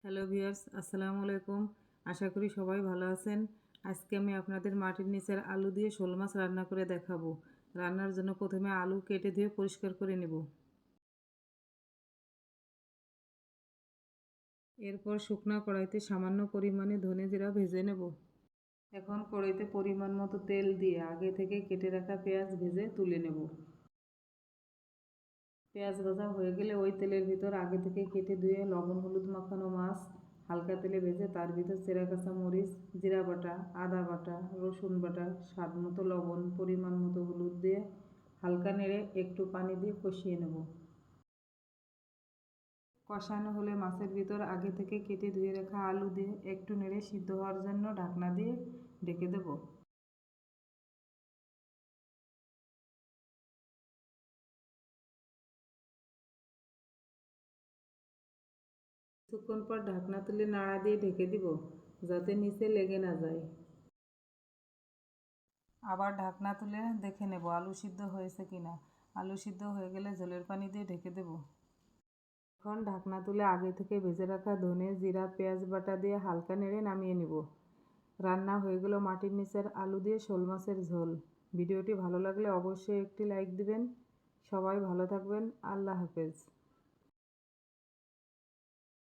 Hello viewers, আসসালামু আলাইকুম। আশা করি সবাই ভালো আছেন। আজকে আমি আপনাদের মাটির নিচের আলু দিয়ে শোল মাছ রান্না করে দেখাবো। রান্নার জন্য প্রথমে আলু কেটে ধুয়ে পরিষ্কার করে নেব। এরপর শুকনো কড়াইতে সামান্য পরিমাণে ধনে জিরা ভেজে নেব। এখন কড়াইতে পরিমাণ মতো তেল দিয়ে আগে থেকে কেটে রাখা পেঁয়াজ ভেজে তুলে নেব। পেঁয়াজ ভাজা হয়ে গেলে ওই তেলের ভিতর আগে থেকে কেটে ধুয়ে লবণ হলুদ মাখানো মাছ হালকা তেলে ভেজে তার ভিতর চেরা কাঁচা মরিচ, জিরা বাটা, আদা বাটা, রসুন বাটা, স্বাদ মতো লবণ, পরিমাণ মতো হলুদ দিয়ে হালকা নেড়ে একটু পানি দিয়ে কষিয়ে নেব। কষানো হলে মাছের ভিতর আগে থেকে কেটে ধুয়ে রাখা আলু দিয়ে একটু নেড়ে সিদ্ধ হওয়ার জন্য ঢাকনা দিয়ে ঢেকে দেব। কিছুক্ষণ পর ঢাকনা তুলে নাড়া দিয়ে ঢেকে দিব যাতে নিচে লেগে না যায়। আবার ঢাকনা তুলে দেখে নেব আলু সিদ্ধ হয়েছে কিনা। আলু সিদ্ধ হয়ে গেলে ঝোলের পানি দিয়ে ঢেকে দেব। এখন ঢাকনা তুলে আগে থেকে ভেজে রাখা ধনে জিরা পেঁয়াজ বাটা দিয়ে হালকা নেড়ে নামিয়ে নেব। রান্না হয়ে গেল মাটির নিচের আলু দিয়ে শোল মাছের ঝোল। ভিডিওটি ভালো লাগলে অবশ্যই একটি লাইক দিবেন। সবাই ভালো থাকবেন। আল্লাহ হাফেজ।